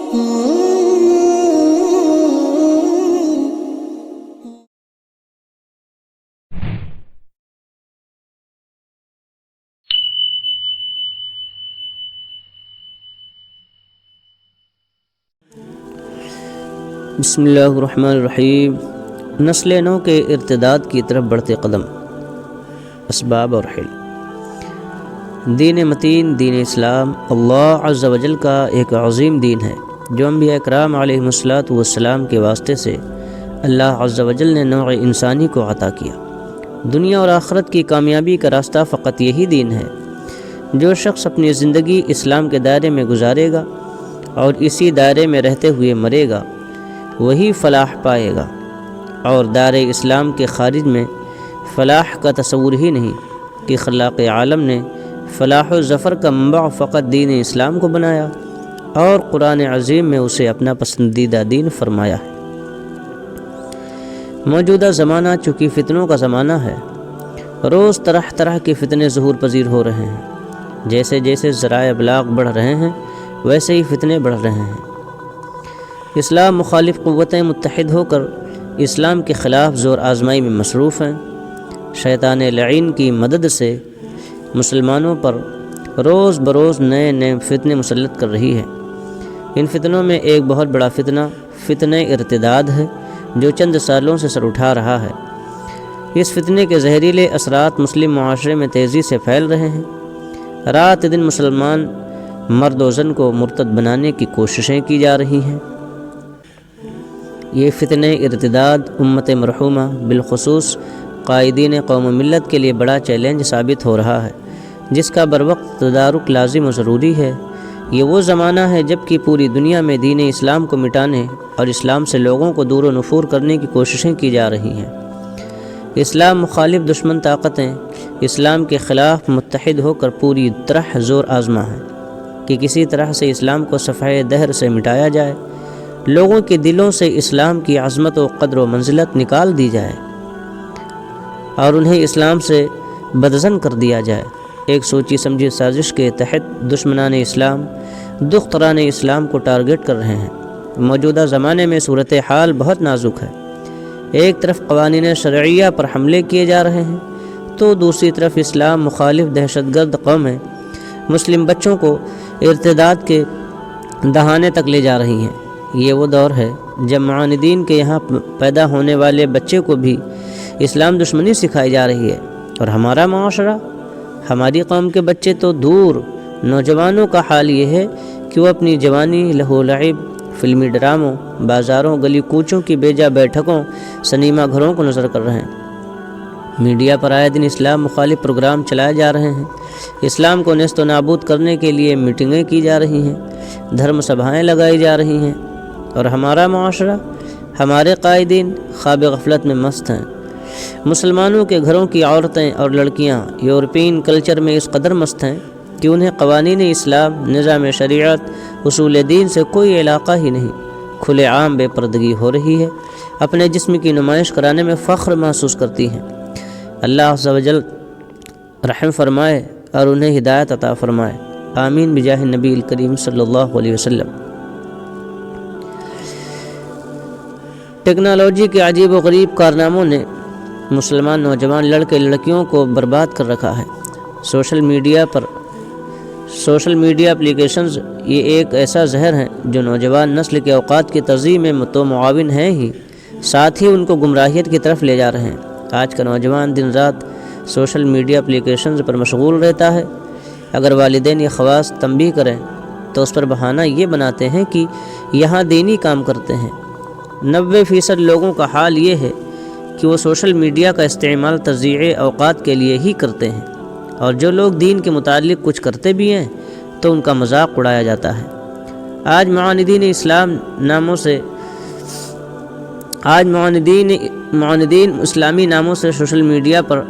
بسم اللہ الرحمن الرحیم۔ نسل نو کے ارتداد کی طرف بڑھتے قدم، اسباب اور حل۔ دین متین، دین اسلام اللہ عز و جل کا ایک عظیم دین ہے جو انبیاء اکرام علیہم الصلاۃ والسلام کے واسطے سے اللہ عز و جل نے نوع انسانی کو عطا کیا۔ دنیا اور آخرت کی کامیابی کا راستہ فقط یہی دین ہے۔ جو شخص اپنی زندگی اسلام کے دائرے میں گزارے گا اور اسی دائرے میں رہتے ہوئے مرے گا، وہی فلاح پائے گا، اور دار اسلام کے خارج میں فلاح کا تصور ہی نہیں کہ خلاق عالم نے فلاح و ظفر کا منبع فقط دین اسلام کو بنایا اور قرآن عظیم میں اسے اپنا پسندیدہ دین فرمایا ہے۔ موجودہ زمانہ چونکہ فتنوں کا زمانہ ہے، روز طرح طرح کے فتنے ظہور پذیر ہو رہے ہیں۔ جیسے جیسے ذرائع ابلاغ بڑھ رہے ہیں ویسے ہی فتنے بڑھ رہے ہیں۔ اسلام مخالف قوتیں متحد ہو کر اسلام کے خلاف زور آزمائی میں مصروف ہیں۔ شیطان لعین کی مدد سے مسلمانوں پر روز بروز نئے نئے فتنے مسلط کر رہی ہے۔ ان فتنوں میں ایک بہت بڑا فتنہ ارتداد ہے جو چند سالوں سے سر اٹھا رہا ہے۔ اس فتنے کے زہریلے اثرات مسلم معاشرے میں تیزی سے پھیل رہے ہیں۔ رات دن مسلمان مرد و زن کو مرتد بنانے کی کوششیں کی جا رہی ہیں۔ یہ فتنہ ارتداد امت مرحومہ بالخصوص قائدین قوم و ملت کے لیے بڑا چیلنج ثابت ہو رہا ہے، جس کا بروقت تدارک لازم و ضروری ہے۔ یہ وہ زمانہ ہے جب کہ پوری دنیا میں دین اسلام کو مٹانے اور اسلام سے لوگوں کو دور و نفور کرنے کی کوششیں کی جا رہی ہیں۔ اسلام مخالف دشمن طاقتیں اسلام کے خلاف متحد ہو کر پوری طرح زور آزما ہیں کہ کسی طرح سے اسلام کو صفحۂ دہر سے مٹایا جائے، لوگوں کے دلوں سے اسلام کی عظمت و قدر و منزلت نکال دی جائے اور انہیں اسلام سے بدظن کر دیا جائے۔ ایک سوچی سمجھی سازش کے تحت دشمنان اسلام دختران اسلام کو ٹارگٹ کر رہے ہیں۔ موجودہ زمانے میں صورتحال بہت نازک ہے۔ ایک طرف قوانین شرعیہ پر حملے کیے جا رہے ہیں تو دوسری طرف اسلام مخالف دہشت گرد قومیں مسلم بچوں کو ارتداد کے دہانے تک لے جا رہی ہیں۔ یہ وہ دور ہے جب معاندین کے یہاں پیدا ہونے والے بچے کو بھی اسلام دشمنی سکھائی جا رہی ہے، اور ہمارا معاشرہ، ہماری قوم کے بچے تو دور، نوجوانوں کا حال یہ ہے کہ وہ اپنی جوانی لہو لعب، فلمی ڈراموں، بازاروں، گلی کوچوں کی بیجا بیٹھکوں، سنیما گھروں کو نظر کر رہے ہیں۔ میڈیا پر آئے دن اسلام مخالف پروگرام چلائے جا رہے ہیں۔ اسلام کو نیست و نابود کرنے کے لیے میٹنگیں کی جا رہی ہیں، دھرم سبھائیں لگائی جا رہی ہیں، اور ہمارا معاشرہ، ہمارے قائدین خواب غفلت میں مست ہیں۔ مسلمانوں کے گھروں کی عورتیں اور لڑکیاں یورپین کلچر میں اس قدر مست ہیں کہ انہیں قوانین اسلام، نظام شریعت، اصول دین سے کوئی علاقہ ہی نہیں۔ کھلے عام بے پردگی ہو رہی ہے، اپنے جسم کی نمائش کرانے میں فخر محسوس کرتی ہیں۔ اللہ عز و جل رحم فرمائے اور انہیں ہدایت عطا فرمائے، آمین بجاہ نبی الکریم صلی اللہ علیہ وسلم۔ ٹیکنالوجی کے عجیب و غریب کارناموں نے مسلمان نوجوان لڑکے لڑکیوں کو برباد کر رکھا ہے۔ سوشل میڈیا اپلیکیشنز یہ ایک ایسا زہر ہے جو نوجوان نسل کے اوقات کی تنظیم میں تو معاون ہیں ہی، ساتھ ہی ان کو گمراہیت کی طرف لے جا رہے ہیں۔ آج کا نوجوان دن رات سوشل میڈیا اپلیکیشنز پر مشغول رہتا ہے۔ اگر والدین یا خواص تنبیہ کریں تو اس پر بہانہ یہ بناتے ہیں کہ یہاں دینی کام کرتے ہیں۔ 90% لوگوں کا حال یہ ہے کہ وہ سوشل میڈیا کا استعمال تضییع اوقات کے لیے ہی کرتے ہیں، اور جو لوگ دین کے متعلق کچھ کرتے بھی ہیں تو ان کا مذاق اڑایا جاتا ہے۔ آج معاندین اسلامی ناموں سے social media per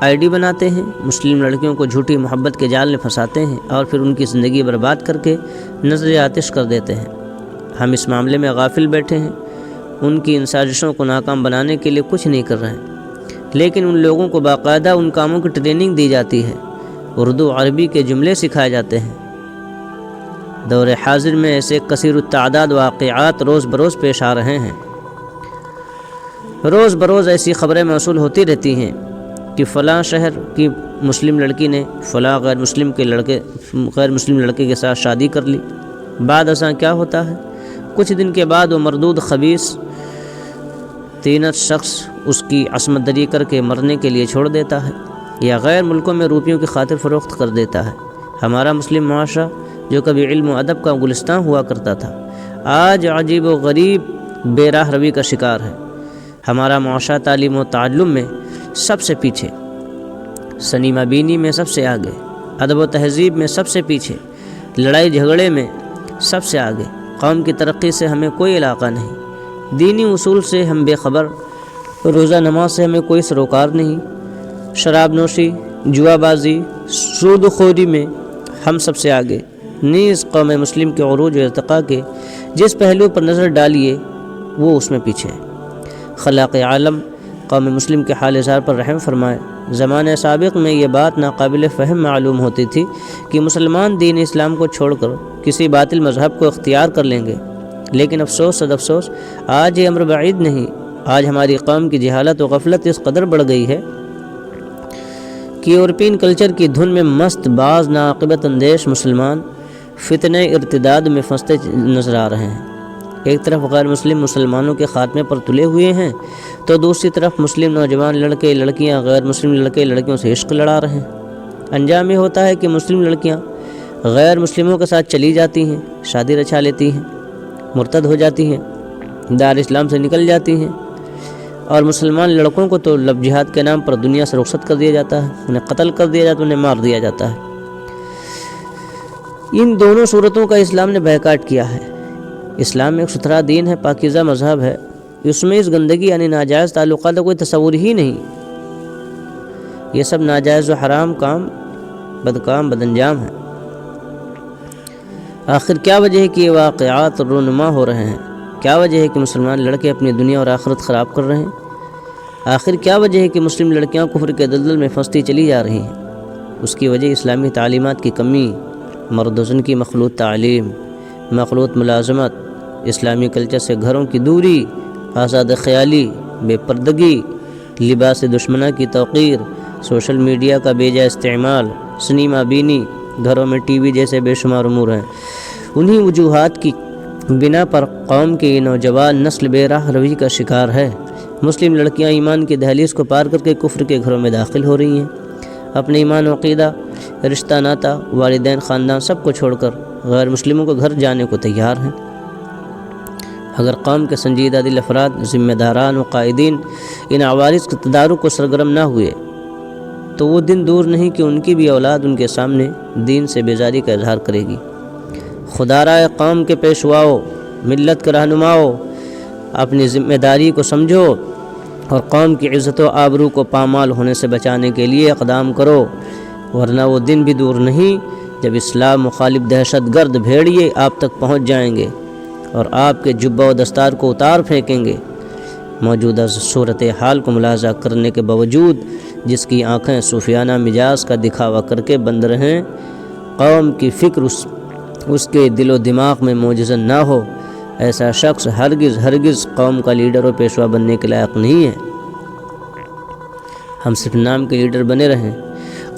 I D بناتے ہیں، مسلم لڑکیوں کو جھوٹی محبت کے جال میں پھنساتے ہیں اور پھر ان کی زندگی برباد کر کے نظر آتش کر دیتے ہیں۔ ہم اس معاملے میں غافل بیٹھے ہیں، ان کی ان سازشوں کو ناکام بنانے کے لیے کچھ نہیں کر رہے ہیں، لیکن ان لوگوں کو باقاعدہ ان کاموں کی ٹریننگ دی جاتی ہے، اردو عربی کے جملے سکھائے جاتے ہیں۔ دور حاضر میں ایسے کثیر التعداد واقعات روز بروز پیش آ رہے ہیں۔ روز بروز ایسی خبریں موصول ہوتی رہتی ہیں کہ فلاں شہر کی مسلم لڑکی نے فلاں غیر مسلم لڑکے کے ساتھ شادی کر لی۔ بعد ازاں کیا ہوتا ہے، کچھ دن کے بعد وہ مردود خبیث طینت شخص اس کی عصمت دری کر کے مرنے کے لیے چھوڑ دیتا ہے یا غیر ملکوں میں روپیوں کی خاطر فروخت کر دیتا ہے۔ ہمارا مسلم معاشرہ جو کبھی علم و ادب کا گلستان ہوا کرتا تھا، آج عجیب و غریب بے راہ روی کا شکار ہے۔ ہمارا معاشرہ تعلیم و تعلم میں سب سے پیچھے، سنیما بینی میں سب سے آگے، ادب و تہذیب میں سب سے پیچھے، لڑائی جھگڑے میں سب سے آگے۔ قوم کی ترقی سے ہمیں کوئی علاقہ نہیں، دینی اصول سے ہم بے خبر، روزہ نماز سے ہمیں کوئی سروکار نہیں، شراب نوشی، جوا بازی، سود خوری میں ہم سب سے آگے۔ نیز قوم مسلم کے عروج و ارتقاء کے جس پہلو پر نظر ڈالیے وہ اس میں پیچھے ہے۔ خلاق عالم قوم مسلم کے حال اظہار پر رحم فرمائے۔ زمانہ سابق میں یہ بات ناقابل فہم معلوم ہوتی تھی کہ مسلمان دین اسلام کو چھوڑ کر کسی باطل مذہب کو اختیار کر لیں گے، لیکن افسوس صد افسوس آج یہ امر بعید نہیں۔ آج ہماری قوم کی جہالت و غفلت اس قدر بڑھ گئی ہے کہ یورپین کلچر کی دھن میں مست بعض ناعاقبت اندیش مسلمان فتنہ ارتداد میں پھنستے نظر آ رہے ہیں۔ ایک طرف غیر مسلم مسلمانوں کے خاتمے پر تلے ہوئے ہیں تو دوسری طرف مسلم نوجوان لڑکے لڑکیاں غیر مسلم لڑکے لڑکیوں سے عشق لڑا رہے ہیں۔ انجام یہ ہوتا ہے کہ مسلم لڑکیاں غیر مسلموں کے ساتھ چلی جاتی ہیں، شادی رچا لیتی ہیں، مرتد ہو جاتی ہیں، دار اسلام سے نکل جاتی ہیں، اور مسلمان لڑکوں کو تو لب جہاد کے نام پر دنیا سے رخصت کر دیا جاتا ہے، انہیں قتل کر دیا جاتا ہے، انہیں مار دیا جاتا ہے۔ ان دونوں صورتوں کا اسلام نے بائیکاٹ کیا ہے۔ اسلام ایک ستھرا دین ہے، پاکیزہ مذہب ہے، اس میں اس گندگی یعنی ناجائز تعلقات کا کوئی تصور ہی نہیں۔ یہ سب ناجائز و حرام کام بد انجام ہیں۔ آخر کیا وجہ ہے کہ یہ واقعات رونما ہو رہے ہیں؟ کیا وجہ ہے کہ مسلمان لڑکے اپنی دنیا اور آخرت خراب کر رہے ہیں؟ آخر کیا وجہ ہے کہ مسلم لڑکیاں کفر کے دلدل میں پھنستی چلی جا رہی ہیں؟ اس کی وجہ اسلامی تعلیمات کی کمی، مرد و زن کی مخلوط تعلیم، مخلوط ملازمت، اسلامی کلچر سے گھروں کی دوری، آزاد خیالی، بے پردگی، لباس دشمنہ کی توقیر، سوشل میڈیا کا بے جا استعمال، سنیما بینی، گھروں میں ٹی وی جیسے بے شمار امور ہیں۔ انہی وجوہات کی بنا پر قوم کی نوجوان نسل بے راہ روی کا شکار ہے۔ مسلم لڑکیاں ایمان کی دہلیز کو پار کر کے کفر کے گھروں میں داخل ہو رہی ہیں، اپنے ایمان و عقیدہ، رشتہ ناتا، والدین، خاندان سب کو چھوڑ کر غیر مسلموں کو گھر جانے کو تیار ہیں۔ اگر قوم کے سنجیدہ دل افراد، ذمہ داران و قائدین ان عوارض کے تدارک کو سرگرم نہ ہوئے تو وہ دن دور نہیں کہ ان کی بھی اولاد ان کے سامنے دین سے بیزاری کا اظہار کرے گی۔ خدا رائے قوم کے پیشواؤ، ملت کے رہنماؤ، اپنی ذمہ داری کو سمجھو اور قوم کی عزت و آبرو کو پامال ہونے سے بچانے کے لیے اقدام کرو، ورنہ وہ دن بھی دور نہیں جب اسلام مخالف دہشت گرد بھیڑیے آپ تک پہنچ جائیں گے اور آپ کے جبہ و دستار کو اتار پھینکیں گے۔ موجودہ صورتحال کو ملاحظہ کرنے کے باوجود جس کی آنکھیں صوفیانہ مزاج کا دکھاوا کر کے بند رہیں، قوم کی فکر اس کے دل و دماغ میں موجزن نہ ہو، ایسا شخص ہرگز قوم کا لیڈر و پیشوا بننے کے لائق نہیں ہے۔ ہم صرف نام کے لیڈر بنے رہیں۔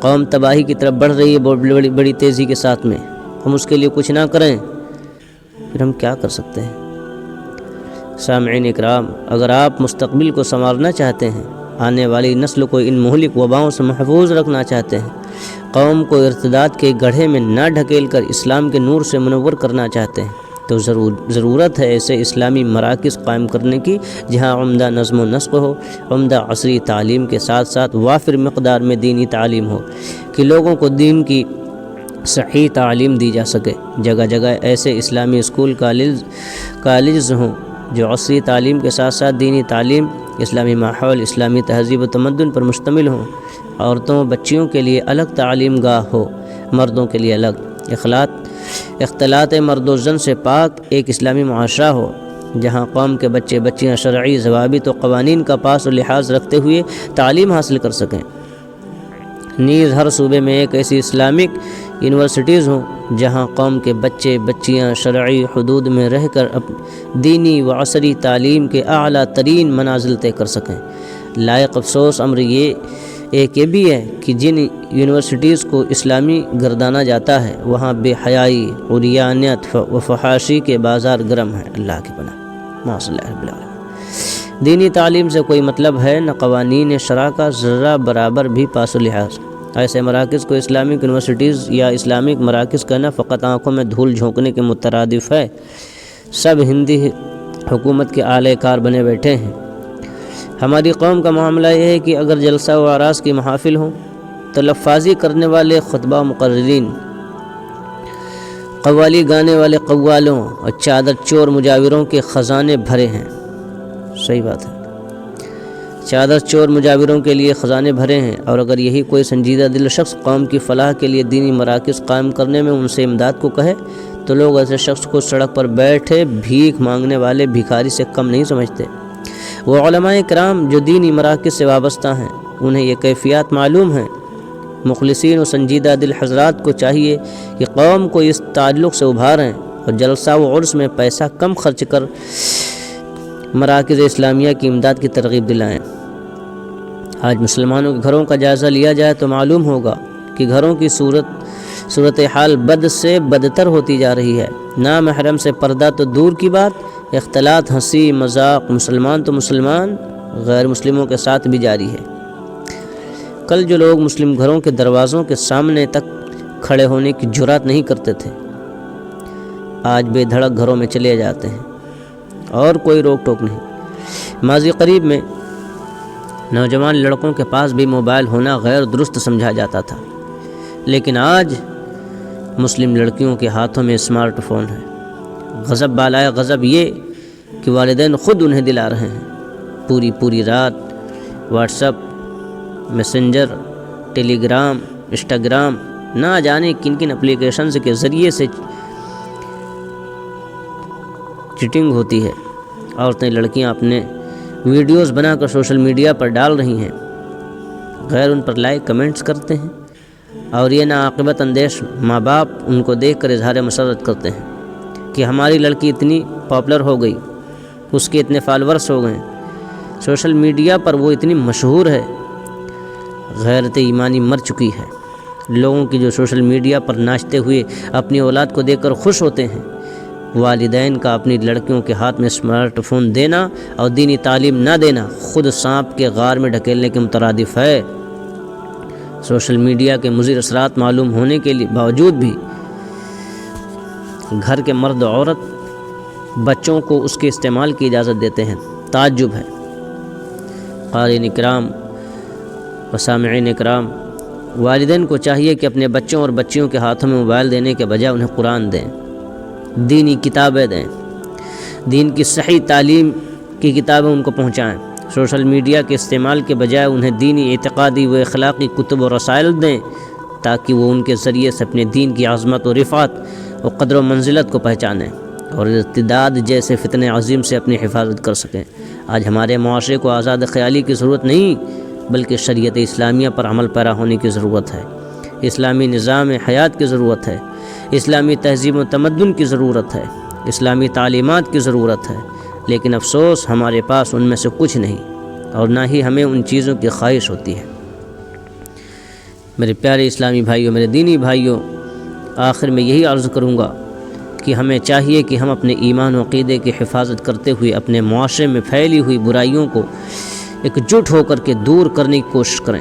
قوم تباہی کی طرف بڑھ رہی ہے بڑی تیزی کے ساتھ میں، ہم اس کے لیے کچھ نہ کریں پھر ہم کیا کر سکتے ہیں؟ سامعین اکرام، اگر آپ مستقبل کو سنوارنا چاہتے ہیں، آنے والی نسل کو ان مہلک وباؤں سے محفوظ رکھنا چاہتے ہیں، قوم کو ارتداد کے گڑھے میں نہ ڈھکیل کر اسلام کے نور سے منور کرنا چاہتے ہیں، تو ضرورت ہے ایسے اسلامی مراکز قائم کرنے کی جہاں عمدہ نظم و نسق ہو، عمدہ عصری تعلیم کے ساتھ ساتھ وافر مقدار میں دینی تعلیم ہو کہ لوگوں کو دین کی صحیح تعلیم دی جا سکے۔ جگہ جگہ ایسے اسلامی اسکول کالجز ہوں جو عصری تعلیم کے ساتھ ساتھ دینی تعلیم، اسلامی ماحول، اسلامی تہذیب و تمدن پر مشتمل ہوں۔ عورتوں و بچیوں کے لیے الگ تعلیم گاہ ہو، مردوں کے لیے الگ۔ اختلاط مرد و زن سے پاک ایک اسلامی معاشرہ ہو جہاں قوم کے بچے بچیاں شرعی ضوابط و قوانین کا پاس و لحاظ رکھتے ہوئے تعلیم حاصل کر سکیں۔ نیز ہر صوبے میں ایک ایسی اسلامک یونیورسٹیز ہوں جہاں قوم کے بچے بچیاں شرعی حدود میں رہ کر دینی و عصری تعلیم کے اعلیٰ ترین منازل طے کر سکیں۔ لائق افسوس امر یہ بھی ہے کہ جن یونیورسٹیز کو اسلامی گردانا جاتا ہے وہاں بے حیائی، عریانیت و فحاشی کے بازار گرم ہیں۔ اللہ کی پناہ، ماشاء اللہ رب العالمین۔ دینی تعلیم سے کوئی مطلب ہے نہ قوانین شرع کا ذرہ برابر بھی پاس و لحاظ۔ ایسے مراکز کو اسلامک یونیورسٹیز یا اسلامک مراکز کہنا فقط آنکھوں میں دھول جھونکنے کے مترادف ہے۔ سب ہندی حکومت کے اعلی کار بنے بیٹھے ہیں۔ ہماری قوم کا معاملہ یہ ہے کہ اگر جلسہ و اعراض کی محافل ہوں تو لفاظی کرنے والے خطبہ مقررین، قوالی گانے والے قوالوں اور چادر چور مجاوروں کے خزانے بھرے ہیں۔ صحیح بات ہے، چادر چور مجاوروں کے لیے خزانے بھرے ہیں، اور اگر یہی کوئی سنجیدہ دل شخص قوم کی فلاح کے لیے دینی مراکز قائم کرنے میں ان سے امداد کو کہے تو لوگ ایسے شخص کو سڑک پر بیٹھے بھیک مانگنے والے بھکاری سے کم نہیں سمجھتے۔ وہ علماء کرام جو دینی مراکز سے وابستہ ہیں انہیں یہ کیفیات معلوم ہیں۔ مخلصین و سنجیدہ دل حضرات کو چاہیے کہ قوم کو اس تعلق سے ابھاریں اور جلسہ و عرس میں پیسہ کم خرچ کر مراکز اسلامیہ کی امداد کی ترغیب دلائیں۔ آج مسلمانوں کے گھروں کا جائزہ لیا جائے تو معلوم ہوگا کہ گھروں کی صورتحال بد سے بدتر ہوتی جا رہی ہے۔ نامحرم سے پردہ تو دور کی بات، اختلاط، ہنسی مذاق مسلمان تو مسلمان غیر مسلموں کے ساتھ بھی جاری ہے۔ کل جو لوگ مسلم گھروں کے دروازوں کے سامنے تک کھڑے ہونے کی جرات نہیں کرتے تھے آج بے دھڑک گھروں میں چلے جاتے ہیں اور کوئی روک ٹوک نہیں۔ ماضی قریب میں نوجوان لڑکوں کے پاس بھی موبائل ہونا غیر درست سمجھا جاتا تھا، لیکن آج مسلم لڑکیوں کے ہاتھوں میں اسمارٹ فون ہے۔ غضب بالائے غضب یہ کہ والدین خود انہیں دلا رہے ہیں۔ پوری رات واٹس ایپ، میسنجر، ٹیلی گرام، انسٹاگرام، نہ جانے کن کن اپلیکیشنز کے ذریعے سے چیٹنگ ہوتی ہے۔ عورتیں لڑکیاں اپنے ویڈیوز بنا کر سوشل میڈیا پر ڈال رہی ہیں، غیر ان پر لائک کمنٹس کرتے ہیں، اور یہ ناعاقبت اندیش ماں باپ ان کو دیکھ کر اظہار مسرت کرتے ہیں کہ ہماری لڑکی اتنی پاپولر ہو گئی، اس کے اتنے فالورس ہو گئے، سوشل میڈیا پر وہ اتنی مشہور ہے۔ غیرت ایمانی مر چکی ہے۔ لوگوں کی جو سوشل میڈیا پر ناچتے ہوئے اپنی اولاد کو دیکھ کر خوش ہوتے ہیں، والدین کا اپنی لڑکیوں کے ہاتھ میں اسمارٹ فون دینا اور دینی تعلیم نہ دینا خود سانپ کے غار میں ڈھکیلنے کے مترادف ہے۔ سوشل میڈیا کے مضر اثرات معلوم ہونے کے باوجود بھی گھر کے مرد و عورت بچوں کو اس کے استعمال کی اجازت دیتے ہیں۔ تعجب ہے۔ قارئین اکرام و سامعین اکرام، والدین کو چاہیے کہ اپنے بچوں اور بچیوں کے ہاتھوں میں موبائل دینے کے بجائے انہیں قرآن دیں، دینی کتابیں دیں، دین کی صحیح تعلیم کی کتابیں ان کو پہنچائیں۔ سوشل میڈیا کے استعمال کے بجائے انہیں دینی، اعتقادی و اخلاقی کتب و رسائل دیں تاکہ وہ ان کے ذریعے سے اپنے دین کی عظمت و رفعت و قدر و منزلت کو پہچانیں اور ارتداد جیسے فتنے عظیم سے اپنی حفاظت کر سکیں۔ آج ہمارے معاشرے کو آزاد خیالی کی ضرورت نہیں بلکہ شریعت اسلامیہ پر عمل پیرا ہونے کی ضرورت ہے۔ اسلامی نظام حیات کی ضرورت ہے، اسلامی تہذیب و تمدن کی ضرورت ہے، اسلامی تعلیمات کی ضرورت ہے، لیکن افسوس ہمارے پاس ان میں سے کچھ نہیں، اور نہ ہی ہمیں ان چیزوں کی خواہش ہوتی ہے۔ میرے پیارے اسلامی بھائیوں، میرے دینی بھائیوں، آخر میں یہی عرض کروں گا کہ ہمیں چاہیے کہ ہم اپنے ایمان و عقیدے کی حفاظت کرتے ہوئے اپنے معاشرے میں پھیلی ہوئی برائیوں کو ایک جٹ ہو کر کے دور کرنے کی کوشش کریں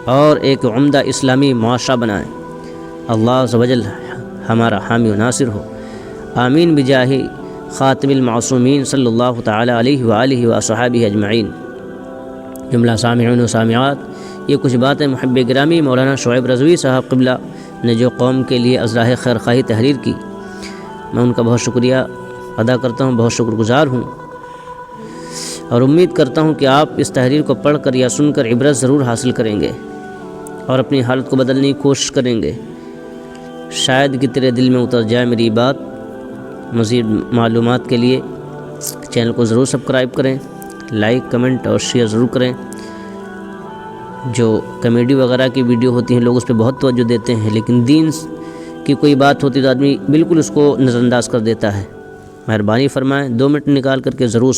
اور ایک عمدہ اسلامی معاشرہ بنائیں۔ اللہ عز و جل ہمارا حامی و ناصر ہو، آمین بجاہ خاتم المعصومین صلی اللہ تعالی علیہ وآلہ وصحبہ اجمعین۔ جملہ سامعین و سامعات، یہ کچھ باتیں محب گرامی مولانا شعیب رضوی صاحب قبلہ نے جو قوم کے لیے ازراہ خیر خواہی تحریر کی، میں ان کا بہت شکریہ ادا کرتا ہوں، بہت شکر گزار ہوں، اور امید کرتا ہوں کہ آپ اس تحریر کو پڑھ کر یا سن کر عبرت ضرور حاصل کریں گے اور اپنی حالت کو بدلنے کی کوشش کریں گے۔ شاید کہ تیرے دل میں اتر جائے میری بات۔ مزید معلومات کے لیے چینل کو ضرور سبسکرائب کریں، لائک، کمنٹ اور شیئر ضرور کریں۔ جو کامیڈی وغیرہ کی ویڈیو ہوتی ہیں لوگ اس پہ بہت توجہ دیتے ہیں، لیکن دین کی کوئی بات ہوتی ہے تو آدمی بالکل اس کو نظر انداز کر دیتا ہے۔ مہربانی فرمائیں 2 منٹ نکال کر کے ضرور